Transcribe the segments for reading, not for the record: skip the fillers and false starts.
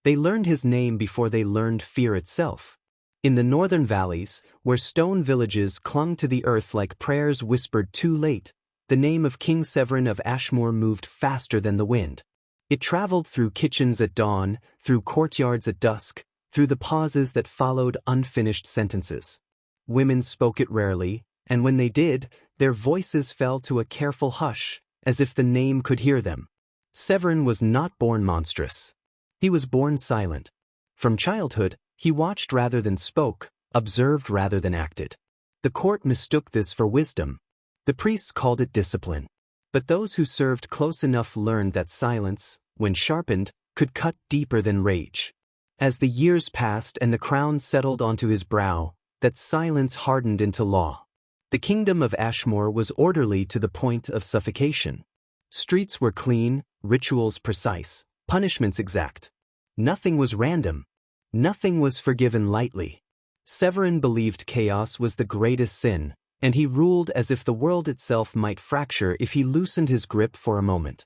They learned his name before they learned fear itself. In the northern valleys, where stone villages clung to the earth like prayers whispered too late, the name of King Severin of Ashmoor moved faster than the wind. It traveled through kitchens at dawn, through courtyards at dusk, through the pauses that followed unfinished sentences. Women spoke it rarely, and when they did, their voices fell to a careful hush, as if the name could hear them. Severin was not born monstrous. He was born silent. From childhood, he watched rather than spoke, observed rather than acted. The court mistook this for wisdom. The priests called it discipline. But those who served close enough learned that silence, when sharpened, could cut deeper than rage. As the years passed and the crown settled onto his brow, that silence hardened into law. The kingdom of Ashmoor was orderly to the point of suffocation. Streets were clean, rituals precise, punishments exact. Nothing was random. Nothing was forgiven lightly. Severin believed chaos was the greatest sin, and he ruled as if the world itself might fracture if he loosened his grip for a moment.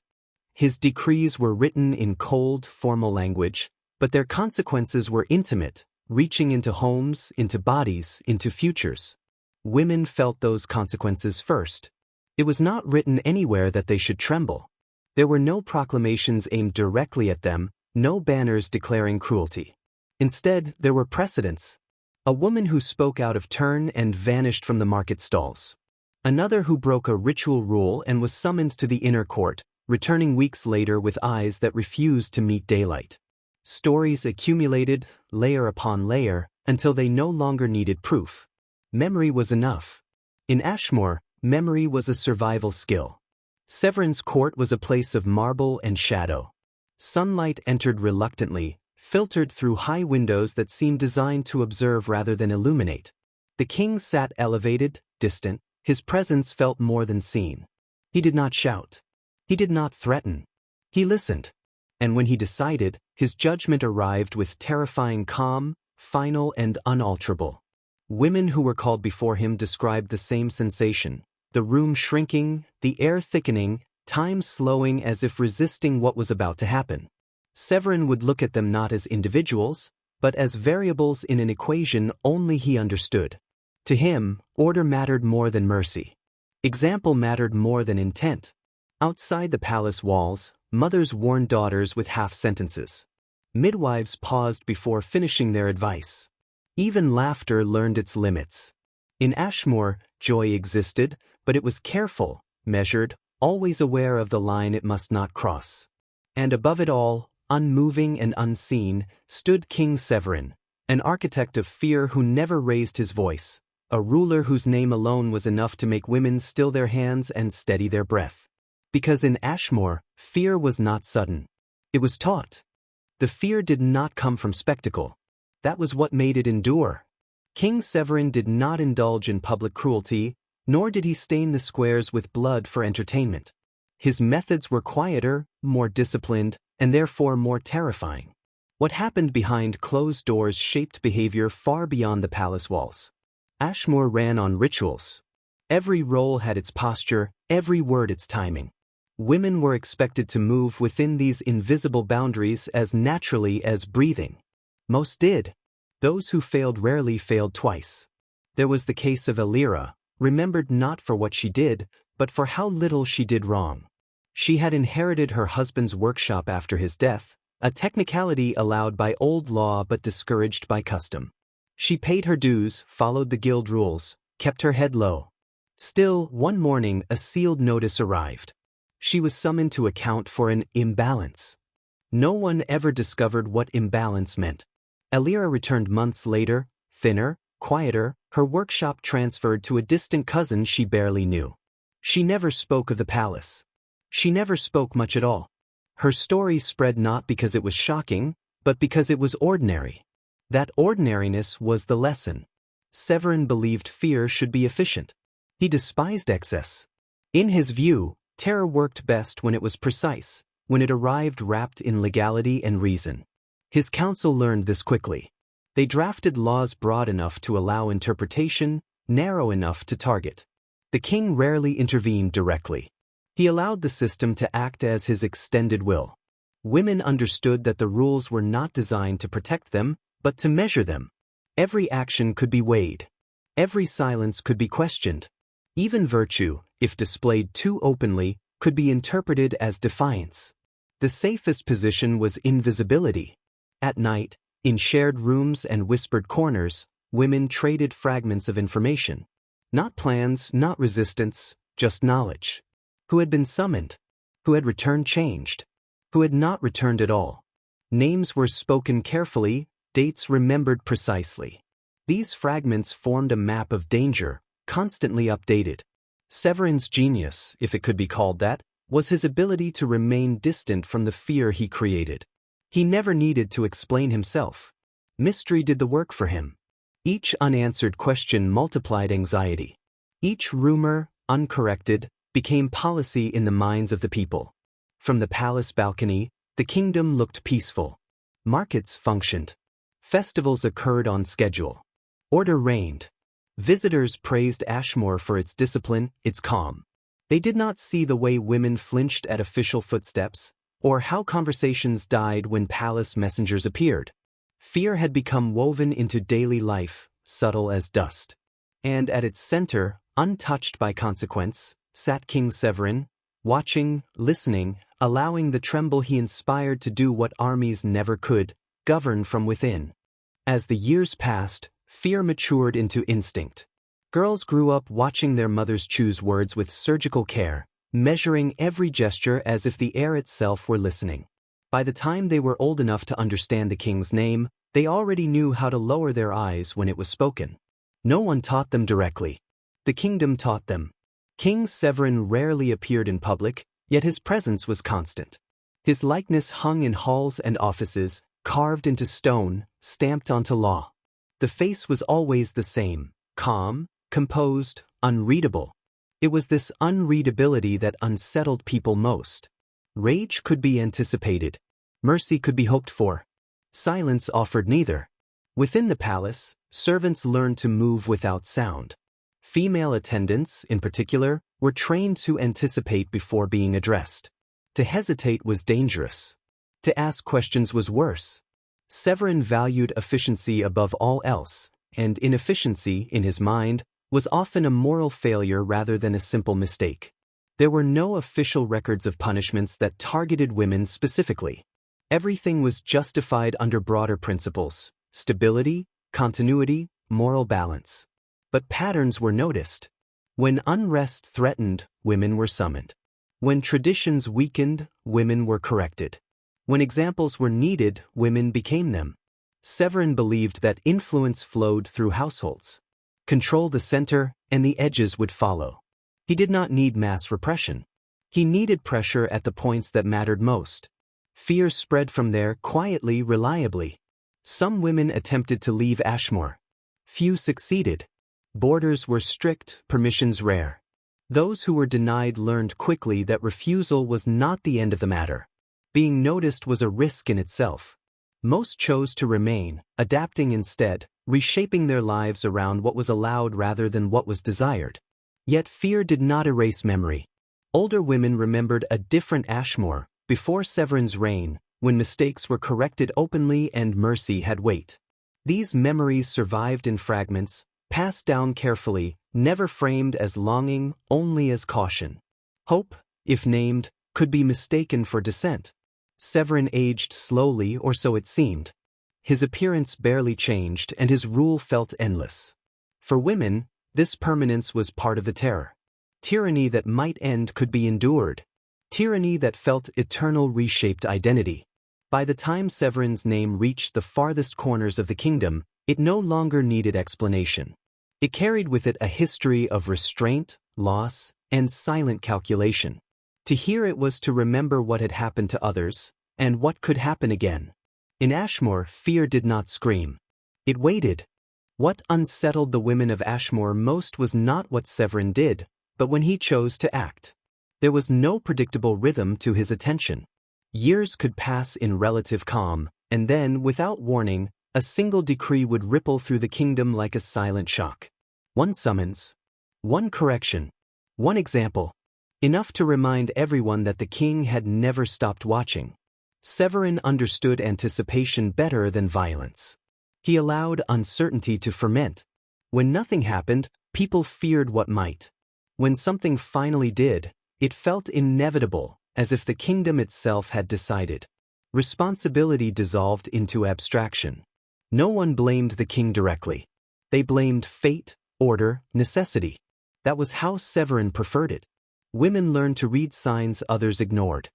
His decrees were written in cold, formal language, but their consequences were intimate, reaching into homes, into bodies, into futures. Women felt those consequences first. It was not written anywhere that they should tremble. There were no proclamations aimed directly at them, no banners declaring cruelty. Instead, there were precedents. A woman who spoke out of turn and vanished from the market stalls. Another who broke a ritual rule and was summoned to the inner court, returning weeks later with eyes that refused to meet daylight. Stories accumulated, layer upon layer, until they no longer needed proof. Memory was enough. In Ashmoor, memory was a survival skill. Severin's court was a place of marble and shadow. Sunlight entered reluctantly, filtered through high windows that seemed designed to observe rather than illuminate. The king sat elevated, distant, his presence felt more than seen. He did not shout. He did not threaten. He listened. And when he decided, his judgment arrived with terrifying calm, final and unalterable. Women who were called before him described the same sensation, the room shrinking, the air thickening, time slowing as if resisting what was about to happen. Severin would look at them not as individuals, but as variables in an equation only he understood. To him, order mattered more than mercy. Example mattered more than intent. Outside the palace walls, mothers warned daughters with half sentences. Midwives paused before finishing their advice. Even laughter learned its limits. In Ashmoor, joy existed, but it was careful, measured, always aware of the line it must not cross. And above it all, unmoving and unseen, stood King Severin, an architect of fear who never raised his voice, a ruler whose name alone was enough to make women still their hands and steady their breath. Because in Ashmoor, fear was not sudden. It was taught. The fear did not come from spectacle. That was what made it endure. King Severin did not indulge in public cruelty, nor did he stain the squares with blood for entertainment. His methods were quieter, more disciplined, and therefore more terrifying. What happened behind closed doors shaped behavior far beyond the palace walls. Ashmoor ran on rituals. Every role had its posture, every word its timing. Women were expected to move within these invisible boundaries as naturally as breathing. Most did. Those who failed rarely failed twice. There was the case of Elira, remembered not for what she did, but for how little she did wrong. She had inherited her husband's workshop after his death, a technicality allowed by old law but discouraged by custom. She paid her dues, followed the guild rules, kept her head low. Still, one morning a sealed notice arrived. She was summoned to account for an imbalance. No one ever discovered what imbalance meant. Elira returned months later, thinner, quieter, her workshop transferred to a distant cousin she barely knew. She never spoke of the palace. She never spoke much at all. Her story spread not because it was shocking, but because it was ordinary. That ordinariness was the lesson. Severin believed fear should be efficient. He despised excess. In his view, terror worked best when it was precise, when it arrived wrapped in legality and reason. His council learned this quickly. They drafted laws broad enough to allow interpretation, narrow enough to target. The king rarely intervened directly. He allowed the system to act as his extended will. Women understood that the rules were not designed to protect them, but to measure them. Every action could be weighed. Every silence could be questioned. Even virtue, if displayed too openly, could be interpreted as defiance. The safest position was invisibility. At night, in shared rooms and whispered corners, women traded fragments of information. Not plans, not resistance, just knowledge. Who had been summoned? Who had returned changed? Who had not returned at all? Names were spoken carefully, dates remembered precisely. These fragments formed a map of danger, constantly updated. Severin's genius, if it could be called that, was his ability to remain distant from the fear he created. He never needed to explain himself. Mystery did the work for him. Each unanswered question multiplied anxiety. Each rumor, uncorrected, became policy in the minds of the people. From the palace balcony, the kingdom looked peaceful. Markets functioned. Festivals occurred on schedule. Order reigned. Visitors praised Ashmoor for its discipline, its calm. They did not see the way women flinched at official footsteps, or how conversations died when palace messengers appeared. Fear had become woven into daily life, subtle as dust. And at its center, untouched by consequence, sat King Severin, watching, listening, allowing the tremble he inspired to do what armies never could, govern from within. As the years passed, fear matured into instinct. Girls grew up watching their mothers choose words with surgical care, measuring every gesture as if the air itself were listening. By the time they were old enough to understand the king's name, they already knew how to lower their eyes when it was spoken. No one taught them directly. The kingdom taught them. King Severin rarely appeared in public, yet his presence was constant. His likeness hung in halls and offices, carved into stone, stamped onto law. The face was always the same, calm, composed, unreadable. It was this unreadability that unsettled people most. Rage could be anticipated. Mercy could be hoped for. Silence offered neither. Within the palace, servants learned to move without sound. Female attendants, in particular, were trained to anticipate before being addressed. To hesitate was dangerous. To ask questions was worse. Severin valued efficiency above all else, and inefficiency, in his mind, was often a moral failure rather than a simple mistake. There were no official records of punishments that targeted women specifically. Everything was justified under broader principles: stability, continuity, moral balance. But patterns were noticed. When unrest threatened, women were summoned. When traditions weakened, women were corrected. When examples were needed, women became them. Severin believed that influence flowed through households. Control the center, and the edges would follow. He did not need mass repression. He needed pressure at the points that mattered most. Fear spread from there quietly, reliably. Some women attempted to leave Ashmoor. Few succeeded. Borders were strict, permissions rare. Those who were denied learned quickly that refusal was not the end of the matter. Being noticed was a risk in itself. Most chose to remain, adapting instead, reshaping their lives around what was allowed rather than what was desired. Yet fear did not erase memory. Older women remembered a different Ashmoor, before Severin's reign, when mistakes were corrected openly and mercy had weight. These memories survived in fragments, passed down carefully, never framed as longing, only as caution. Hope, if named, could be mistaken for dissent. Severin aged slowly, or so it seemed. His appearance barely changed, and his rule felt endless. For women, this permanence was part of the terror. Tyranny that might end could be endured. Tyranny that felt eternal reshaped identity. By the time Severin's name reached the farthest corners of the kingdom, it no longer needed explanation. It carried with it a history of restraint, loss, and silent calculation. To hear it was to remember what had happened to others, and what could happen again. In Ashmoor, fear did not scream. It waited. What unsettled the women of Ashmoor most was not what Severin did, but when he chose to act. There was no predictable rhythm to his attention. Years could pass in relative calm, and then, without warning, a single decree would ripple through the kingdom like a silent shock. One summons. One correction. One example. Enough to remind everyone that the king had never stopped watching. Severin understood anticipation better than violence. He allowed uncertainty to ferment. When nothing happened, people feared what might. When something finally did, it felt inevitable, as if the kingdom itself had decided. Responsibility dissolved into abstraction. No one blamed the king directly. They blamed fate, order, necessity. That was how Severin preferred it. Women learned to read signs others ignored.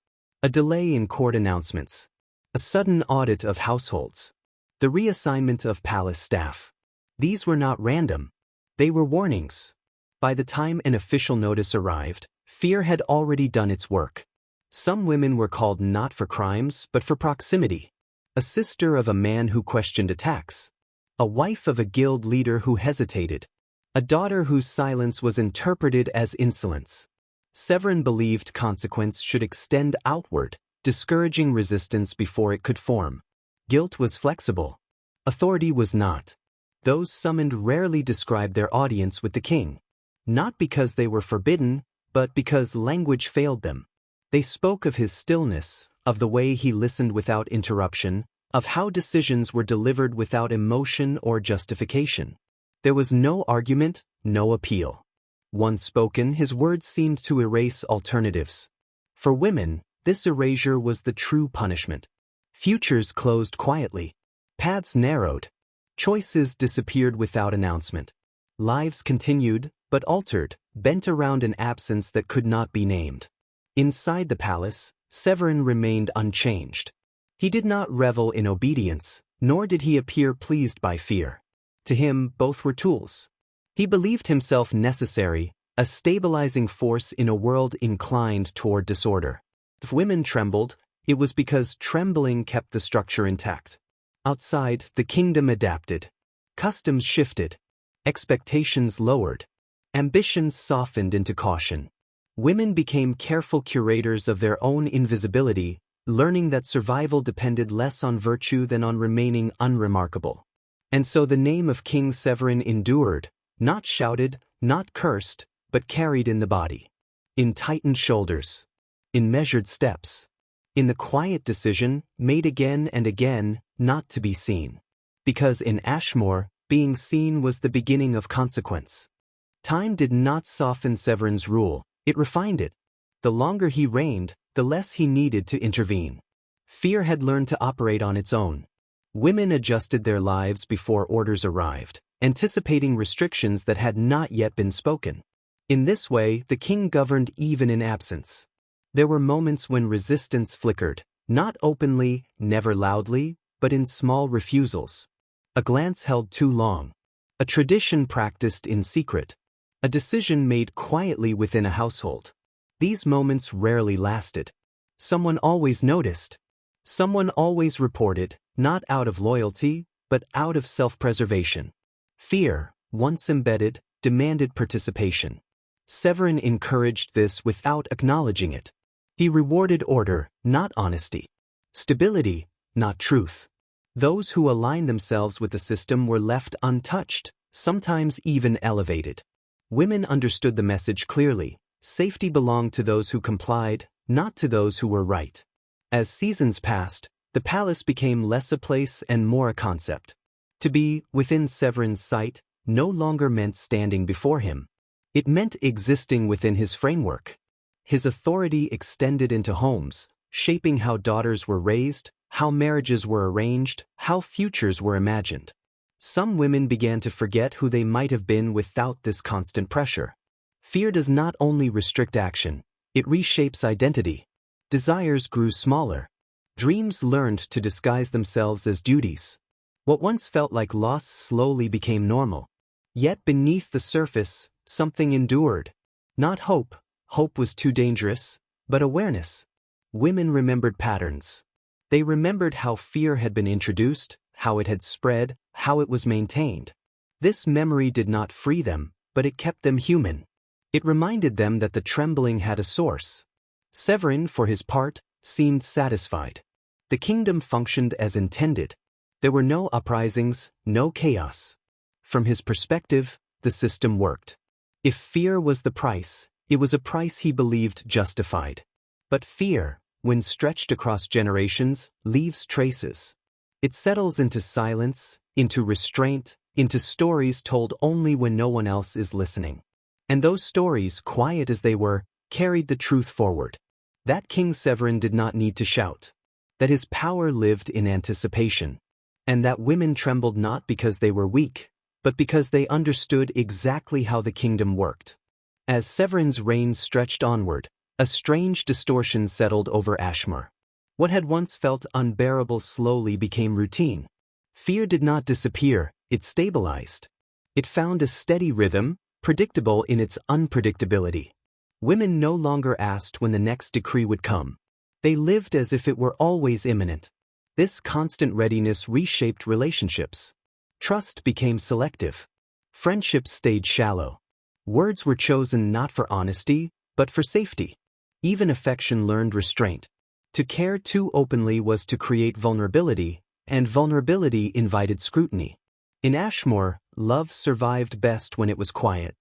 A delay in court announcements. A sudden audit of households. The reassignment of palace staff. These were not random. They were warnings. By the time an official notice arrived, fear had already done its work. Some women were called not for crimes, but for proximity. A sister of a man who questioned attacks. A wife of a guild leader who hesitated. A daughter whose silence was interpreted as insolence. Severin believed consequence should extend outward, discouraging resistance before it could form. Guilt was flexible. Authority was not. Those summoned rarely described their audience with the king. Not because they were forbidden, but because language failed them. They spoke of his stillness, of the way he listened without interruption, of how decisions were delivered without emotion or justification. There was no argument, no appeal. Once spoken, his words seemed to erase alternatives. For women, this erasure was the true punishment. Futures closed quietly. Paths narrowed. Choices disappeared without announcement. Lives continued, but altered, bent around an absence that could not be named. Inside the palace, Severin remained unchanged. He did not revel in obedience, nor did he appear pleased by fear. To him, both were tools. He believed himself necessary, a stabilizing force in a world inclined toward disorder. If women trembled, it was because trembling kept the structure intact. Outside, the kingdom adapted. Customs shifted. Expectations lowered. Ambitions softened into caution. Women became careful curators of their own invisibility, learning that survival depended less on virtue than on remaining unremarkable. And so the name of King Severin endured, not shouted, not cursed, but carried in the body. In tightened shoulders. In measured steps. In the quiet decision, made again and again, not to be seen. Because in Ashmoor, being seen was the beginning of consequence. Time did not soften Severin's rule, it refined it. The longer he reigned, the less he needed to intervene. Fear had learned to operate on its own. Women adjusted their lives before orders arrived, anticipating restrictions that had not yet been spoken. In this way, the king governed even in absence. There were moments when resistance flickered, not openly, never loudly, but in small refusals. A glance held too long. A tradition practiced in secret. A decision made quietly within a household. These moments rarely lasted. Someone always noticed. Someone always reported, not out of loyalty, but out of self-preservation. Fear, once embedded, demanded participation. Severin encouraged this without acknowledging it. He rewarded order, not honesty. Stability, not truth. Those who aligned themselves with the system were left untouched, sometimes even elevated. Women understood the message clearly. Safety belonged to those who complied, not to those who were right. As seasons passed, the palace became less a place and more a concept. To be within Severin's sight no longer meant standing before him. It meant existing within his framework. His authority extended into homes, shaping how daughters were raised, how marriages were arranged, how futures were imagined. Some women began to forget who they might have been without this constant pressure. Fear does not only restrict action, it reshapes identity. Desires grew smaller. Dreams learned to disguise themselves as duties. What once felt like loss slowly became normal. Yet beneath the surface, something endured. Not hope. Hope was too dangerous, but awareness. Women remembered patterns. They remembered how fear had been introduced, how it had spread, how it was maintained. This memory did not free them, but it kept them human. It reminded them that the trembling had a source. Severin, for his part, seemed satisfied. The kingdom functioned as intended. There were no uprisings, no chaos. From his perspective, the system worked. If fear was the price, it was a price he believed justified. But fear, when stretched across generations, leaves traces. It settles into silence, into restraint, into stories told only when no one else is listening. And those stories, quiet as they were, carried the truth forward. That King Severin did not need to shout. That his power lived in anticipation. And that women trembled not because they were weak, but because they understood exactly how the kingdom worked. As Severin's reign stretched onward, a strange distortion settled over Ashmoor. What had once felt unbearable slowly became routine. Fear did not disappear, it stabilized. It found a steady rhythm, predictable in its unpredictability. Women no longer asked when the next decree would come. They lived as if it were always imminent. This constant readiness reshaped relationships. Trust became selective. Friendships stayed shallow. Words were chosen not for honesty, but for safety. Even affection learned restraint. To care too openly was to create vulnerability, and vulnerability invited scrutiny. In Ashmoor, love survived best when it was quiet.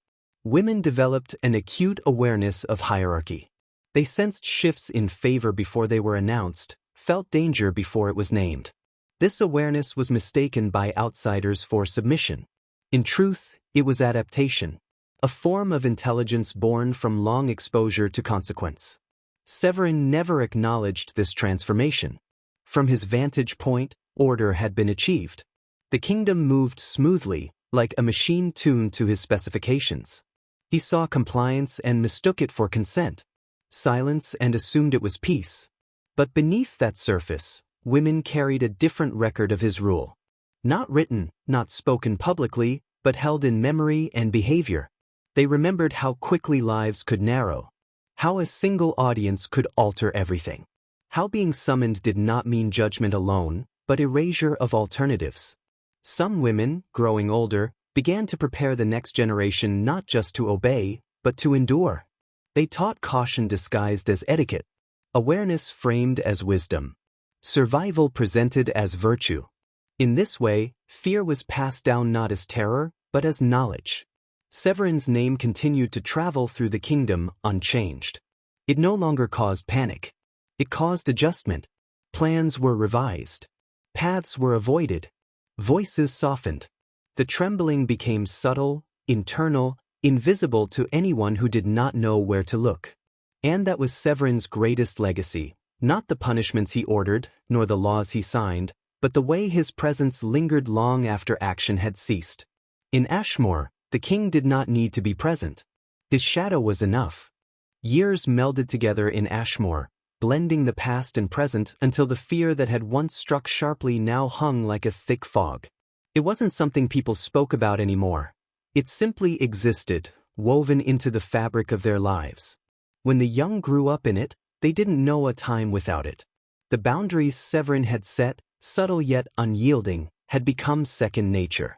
Women developed an acute awareness of hierarchy. They sensed shifts in favor before they were announced, felt danger before it was named. This awareness was mistaken by outsiders for submission. In truth, it was adaptation, a form of intelligence born from long exposure to consequence. Severin never acknowledged this transformation. From his vantage point, order had been achieved. The kingdom moved smoothly, like a machine tuned to his specifications. He saw compliance and mistook it for consent, silence and assumed it was peace. But beneath that surface, women carried a different record of his rule. Not written, not spoken publicly, but held in memory and behavior. They remembered how quickly lives could narrow, how a single audience could alter everything, how being summoned did not mean judgment alone, but erasure of alternatives. Some women, growing older, began to prepare the next generation not just to obey, but to endure. They taught caution disguised as etiquette, awareness framed as wisdom, survival presented as virtue. In this way, fear was passed down not as terror, but as knowledge. Severin's name continued to travel through the kingdom unchanged. It no longer caused panic. It caused adjustment. Plans were revised. Paths were avoided. Voices softened. The trembling became subtle, internal, invisible to anyone who did not know where to look. And that was Severin's greatest legacy, not the punishments he ordered, nor the laws he signed, but the way his presence lingered long after action had ceased. In Ashmoor, the king did not need to be present. His shadow was enough. Years melded together in Ashmoor, blending the past and present until the fear that had once struck sharply now hung like a thick fog. It wasn't something people spoke about anymore. It simply existed, woven into the fabric of their lives. When the young grew up in it, they didn't know a time without it. The boundaries Severin had set, subtle yet unyielding, had become second nature.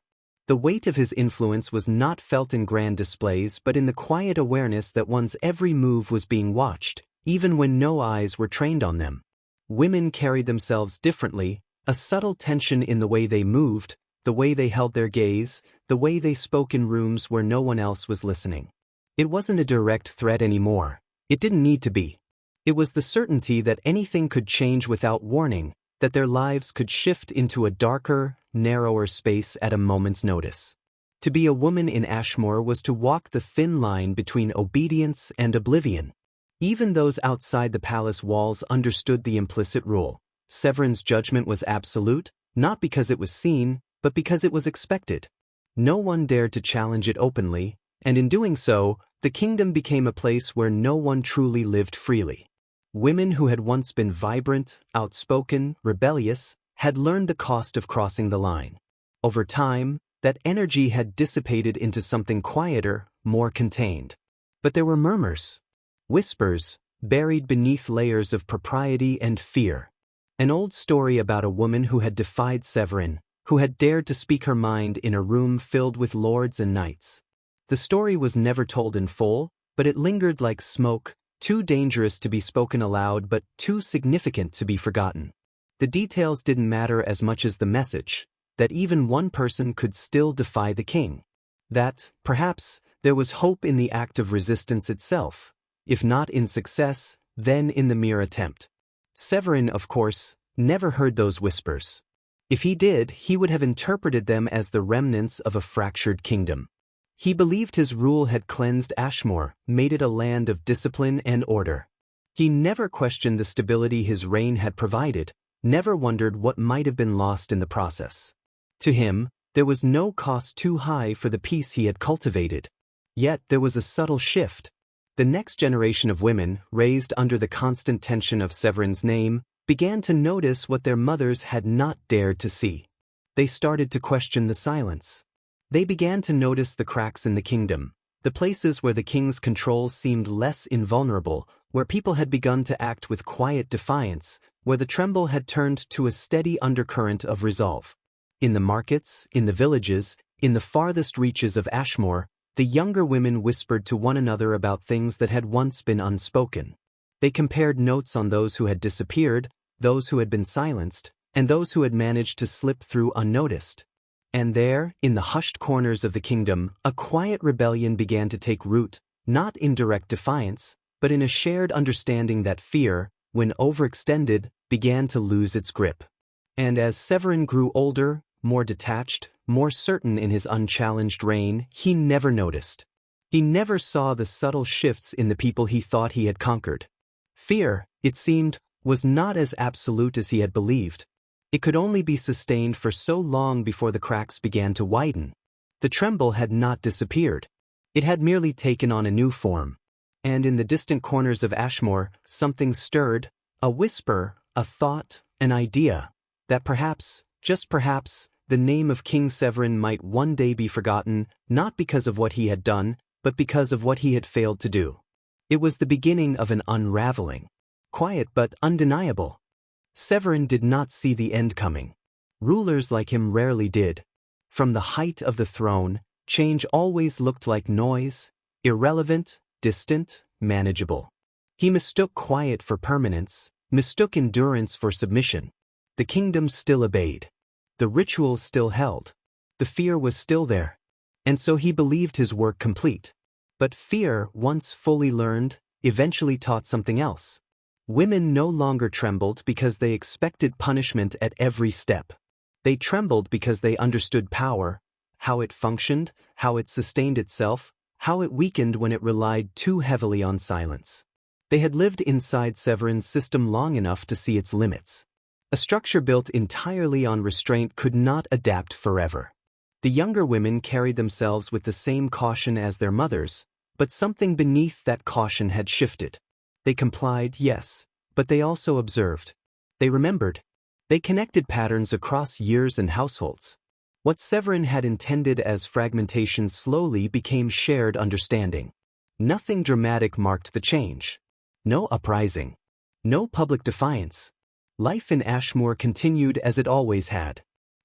The weight of his influence was not felt in grand displays but in the quiet awareness that one's every move was being watched, even when no eyes were trained on them. Women carried themselves differently, a subtle tension in the way they moved, the way they held their gaze, the way they spoke in rooms where no one else was listening. It wasn't a direct threat anymore. It didn't need to be. It was the certainty that anything could change without warning, that their lives could shift into a darker, narrower space at a moment's notice. To be a woman in Ashmoor was to walk the thin line between obedience and oblivion. Even those outside the palace walls understood the implicit rule. Severin's judgment was absolute, not because it was seen, but because it was expected. No one dared to challenge it openly, and in doing so, the kingdom became a place where no one truly lived freely. Women who had once been vibrant, outspoken, rebellious, had learned the cost of crossing the line. Over time, that energy had dissipated into something quieter, more contained. But there were murmurs, whispers, buried beneath layers of propriety and fear. An old story about a woman who had defied Severin, who had dared to speak her mind in a room filled with lords and knights. The story was never told in full, but it lingered like smoke, too dangerous to be spoken aloud but too significant to be forgotten. The details didn't matter as much as the message, that even one person could still defy the king. That, perhaps, there was hope in the act of resistance itself, if not in success, then in the mere attempt. Severin, of course, never heard those whispers. If he did, he would have interpreted them as the remnants of a fractured kingdom. He believed his rule had cleansed Ashmoor, made it a land of discipline and order. He never questioned the stability his reign had provided, never wondered what might have been lost in the process. To him, there was no cost too high for the peace he had cultivated. Yet there was a subtle shift. The next generation of women, raised under the constant tension of Severin's name, began to notice what their mothers had not dared to see. They started to question the silence. They began to notice the cracks in the kingdom, the places where the king's control seemed less invulnerable, where people had begun to act with quiet defiance, where the tremble had turned to a steady undercurrent of resolve. In the markets, in the villages, in the farthest reaches of Ashmoor, the younger women whispered to one another about things that had once been unspoken. They compared notes on those who had disappeared, those who had been silenced, and those who had managed to slip through unnoticed. And there, in the hushed corners of the kingdom, a quiet rebellion began to take root, not in direct defiance, but in a shared understanding that fear, when overextended, began to lose its grip. And as Severin grew older, more detached, more certain in his unchallenged reign, he never noticed. He never saw the subtle shifts in the people he thought he had conquered. Fear, it seemed, was not as absolute as he had believed. It could only be sustained for so long before the cracks began to widen. The tremble had not disappeared. It had merely taken on a new form. And in the distant corners of Ashmoor, something stirred, a whisper, a thought, an idea, that perhaps, just perhaps, the name of King Severin might one day be forgotten, not because of what he had done, but because of what he had failed to do. It was the beginning of an unraveling. Quiet but undeniable. Severin did not see the end coming. Rulers like him rarely did. From the height of the throne, change always looked like noise, irrelevant, distant, manageable. He mistook quiet for permanence, mistook endurance for submission. The kingdom still obeyed. The rituals still held. The fear was still there. And so he believed his work complete. But fear, once fully learned, eventually taught something else. Women no longer trembled because they expected punishment at every step. They trembled because they understood power, how it functioned, how it sustained itself, how it weakened when it relied too heavily on silence. They had lived inside Severin's system long enough to see its limits. A structure built entirely on restraint could not adapt forever. The younger women carried themselves with the same caution as their mothers, but something beneath that caution had shifted. They complied, yes, but they also observed. They remembered. They connected patterns across years and households. What Severin had intended as fragmentation slowly became shared understanding. Nothing dramatic marked the change. No uprising. No public defiance. Life in Ashmoor continued as it always had.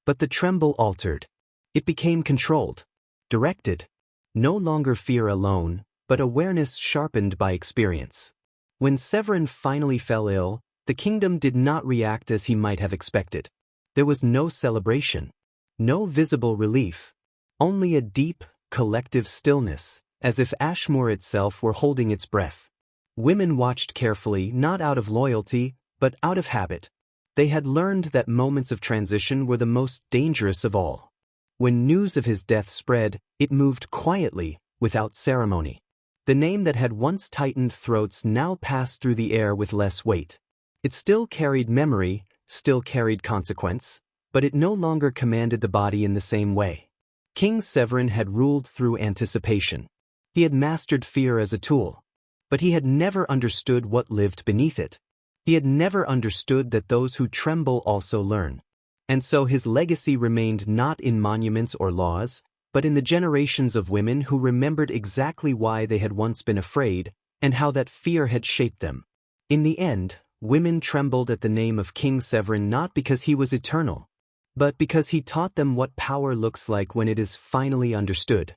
But the tremble altered. It became controlled. Directed. No longer fear alone, but awareness sharpened by experience. When Severin finally fell ill, the kingdom did not react as he might have expected. There was no celebration. No visible relief. Only a deep, collective stillness, as if Ashmoor itself were holding its breath. Women watched carefully, not out of loyalty, but out of habit. They had learned that moments of transition were the most dangerous of all. When news of his death spread, it moved quietly, without ceremony. The name that had once tightened throats now passed through the air with less weight. It still carried memory, still carried consequence, but it no longer commanded the body in the same way. King Severin had ruled through anticipation. He had mastered fear as a tool. But he had never understood what lived beneath it. He had never understood that those who tremble also learn. And so his legacy remained not in monuments or laws, but in the generations of women who remembered exactly why they had once been afraid, and how that fear had shaped them. In the end, women trembled at the name of King Severin not because he was eternal, but because he taught them what power looks like when it is finally understood.